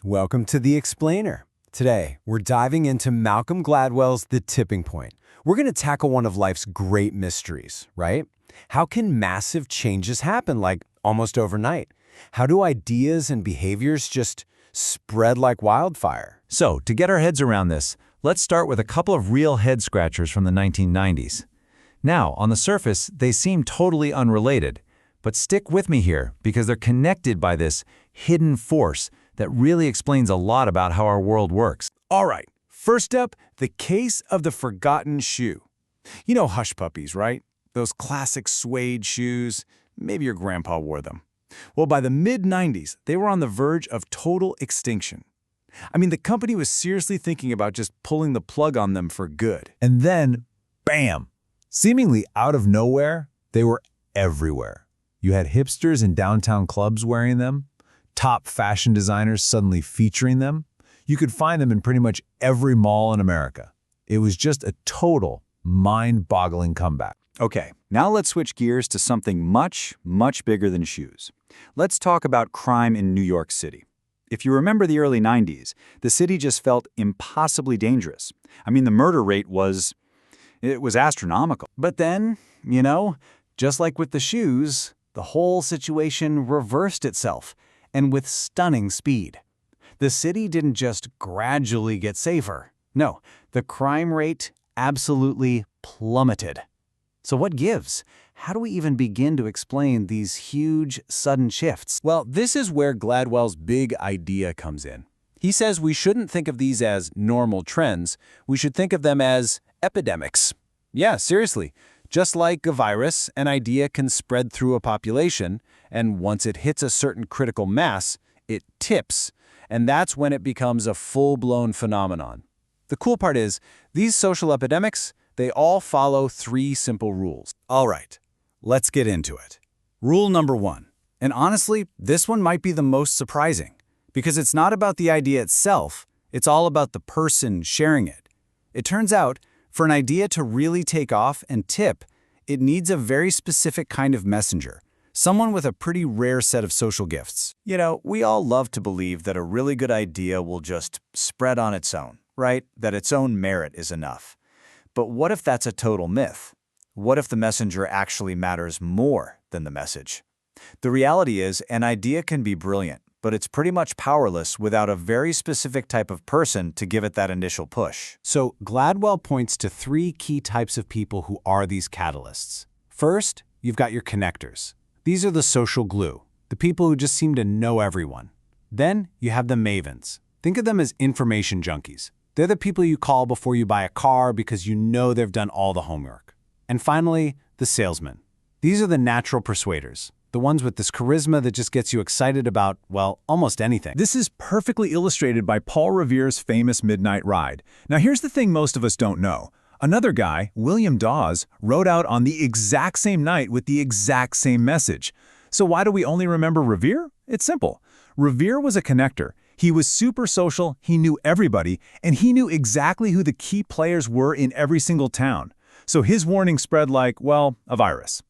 Welcome to The Explainer. Today, we're diving into Malcolm Gladwell's The Tipping Point. We're going to tackle one of life's great mysteries, right? How can massive changes happen, like almost overnight? How do ideas and behaviors just spread like wildfire? So, to get our heads around this, let's start with a couple of real head-scratchers from the 1990s. Now, on the surface, they seem totally unrelated, but stick with me here because they're connected by this hidden force that really explains a lot about how our world works. All right, first up, the case of the forgotten shoe. You know Hush Puppies, right? Those classic suede shoes. Maybe your grandpa wore them. Well, by the mid-90s, they were on the verge of total extinction. I mean, the company was seriously thinking about just pulling the plug on them for good. And then, bam! Seemingly out of nowhere, they were everywhere. You had hipsters in downtown clubs wearing them, top fashion designers suddenly featuring them. You could find them in pretty much every mall in America. It was just a total, mind-boggling comeback. Okay, now let's switch gears to something much, much bigger than shoes. Let's talk about crime in New York City. If you remember the early 90s, the city just felt impossibly dangerous. I mean, the murder rate was astronomical. But then, just like with the shoes, the whole situation reversed itself, and with stunning speed. The city didn't just gradually get safer. No, the crime rate absolutely plummeted. So what gives? How do we even begin to explain these huge, sudden shifts? Well, this is where Gladwell's big idea comes in. He says we shouldn't think of these as normal trends. We should think of them as epidemics. Yeah, seriously. Just like a virus, an idea can spread through a population, and once it hits a certain critical mass, it tips, and that's when it becomes a full-blown phenomenon. The cool part is, these social epidemics, they all follow 3 simple rules. All right, let's get into it. Rule number 1. And honestly, this one might be the most surprising, because it's not about the idea itself, it's all about the person sharing it. It turns out, for an idea to really take off and tip, it needs a very specific kind of messenger, someone with a pretty rare set of social gifts. We all love to believe that a really good idea will just spread on its own, right? That its own merit is enough. But what if that's a total myth? What if the messenger actually matters more than the message? The reality is, an idea can be brilliant, but it's pretty much powerless without a very specific type of person to give it that initial push. So Gladwell points to 3 key types of people who are these catalysts. First, you've got your connectors. These are the social glue, the people who just seem to know everyone. Then you have the mavens. Think of them as information junkies. They're the people you call before you buy a car because you know they've done all the homework. And finally, the salesmen. These are the natural persuaders. The ones with this charisma that just gets you excited about, well, almost anything. This is perfectly illustrated by Paul Revere's famous Midnight Ride. Now here's the thing most of us don't know. Another guy, William Dawes, rode out on the exact same night with the exact same message. So why do we only remember Revere? It's simple. Revere was a connector. He was super social, he knew everybody, and he knew exactly who the key players were in every single town. So his warning spread like, well, a virus.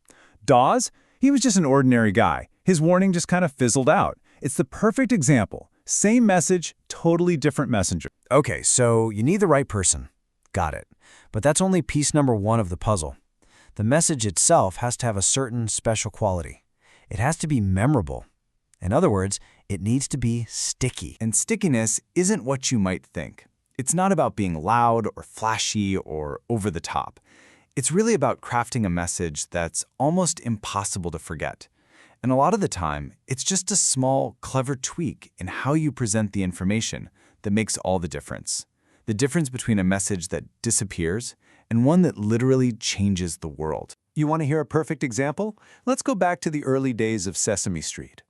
Dawes? He was just an ordinary guy. His warning just kind of fizzled out. It's the perfect example. Same message, totally different messenger. Okay, so you need the right person. Got it. But that's only piece number 1 of the puzzle. The message itself has to have a certain special quality. It has to be memorable. In other words, it needs to be sticky. And stickiness isn't what you might think. It's not about being loud or flashy or over the top. It's really about crafting a message that's almost impossible to forget. And a lot of the time, it's just a small, clever tweak in how you present the information that makes all the difference. The difference between a message that disappears and one that literally changes the world. You want to hear a perfect example? Let's go back to the early days of Sesame Street.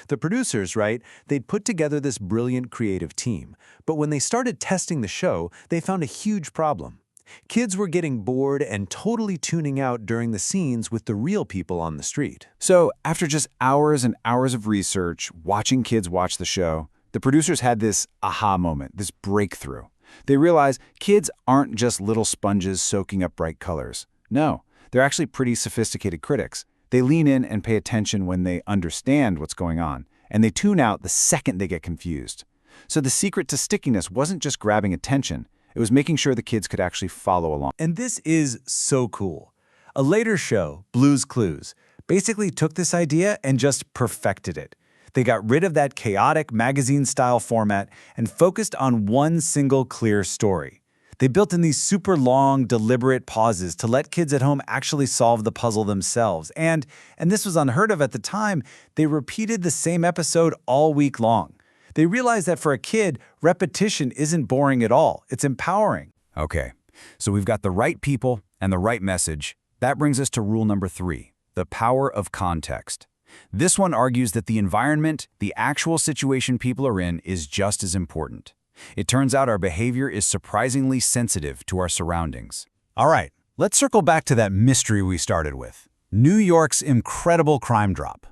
The producers, right, they'd put together this brilliant creative team, but when they started testing the show, they found a huge problem. Kids were getting bored and totally tuning out during the scenes with the real people on the street. So, after just hours and hours of research, watching kids watch the show, the producers had this aha moment, this breakthrough. They realized kids aren't just little sponges soaking up bright colors. No, they're actually pretty sophisticated critics. They lean in and pay attention when they understand what's going on, and they tune out the second they get confused. So the secret to stickiness wasn't just grabbing attention, it was making sure the kids could actually follow along. And this is so cool. A later show, Blue's Clues, basically took this idea and just perfected it. They got rid of that chaotic magazine-style format and focused on one single clear story. They built in these super long, deliberate pauses to let kids at home actually solve the puzzle themselves. And this was unheard of at the time, they repeated the same episode all week long. They realized that for a kid, repetition isn't boring at all. It's empowering. Okay, so we've got the right people and the right message. That brings us to rule number 3, the power of context. This one argues that the environment, the actual situation people are in, is just as important. It turns out our behavior is surprisingly sensitive to our surroundings. All right, let's circle back to that mystery we started with. New York's incredible crime drop.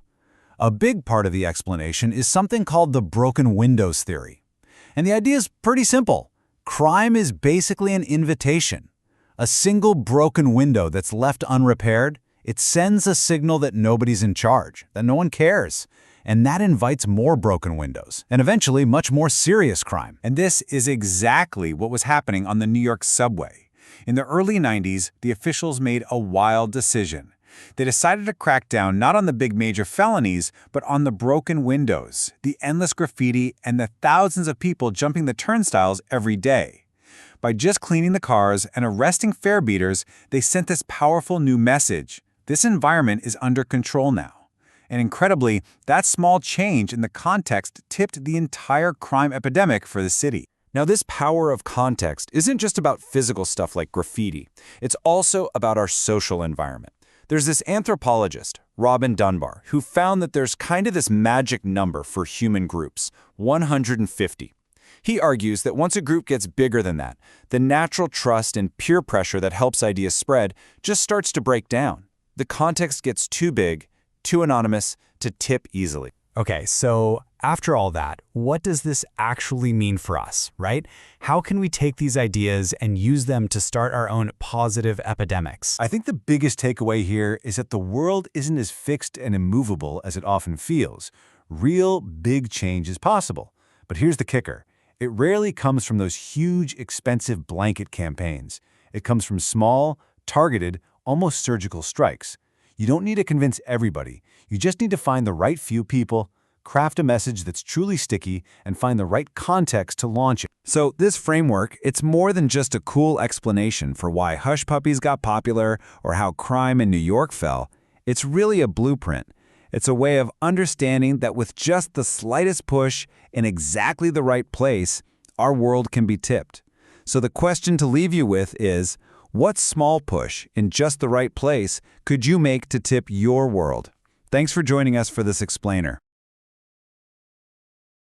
A big part of the explanation is something called the broken windows theory. And the idea is pretty simple. Crime is basically an invitation. A single broken window that's left unrepaired, it sends a signal that nobody's in charge, that no one cares. And that invites more broken windows, and eventually much more serious crime. And this is exactly what was happening on the New York subway. In the early 90s, the officials made a wild decision. They decided to crack down not on the big major felonies, but on the broken windows, the endless graffiti, and the thousands of people jumping the turnstiles every day. By just cleaning the cars and arresting fare beaters, they sent this powerful new message. This environment is under control now. And incredibly, that small change in the context tipped the entire crime epidemic for the city. Now, this power of context isn't just about physical stuff like graffiti. It's also about our social environment. There's this anthropologist, Robin Dunbar, who found that there's kind of this magic number for human groups, 150. He argues that once a group gets bigger than that, the natural trust and peer pressure that helps ideas spread just starts to break down. The context gets too big, too anonymous, to tip easily. Okay, so after all that, what does this actually mean for us, right? How can we take these ideas and use them to start our own positive epidemics? I think the biggest takeaway here is that the world isn't as fixed and immovable as it often feels. Real big change is possible. But here's the kicker. It rarely comes from those huge, expensive blanket campaigns. It comes from small, targeted, almost surgical strikes. You don't need to convince everybody. You just need to find the right few people, craft a message that's truly sticky, and find the right context to launch it. So this framework, it's more than just a cool explanation for why Hush Puppies got popular or how crime in New York fell. It's really a blueprint. It's a way of understanding that with just the slightest push in exactly the right place, our world can be tipped. So the question to leave you with is, what small push in just the right place could you make to tip your world? Thanks for joining us for this explainer.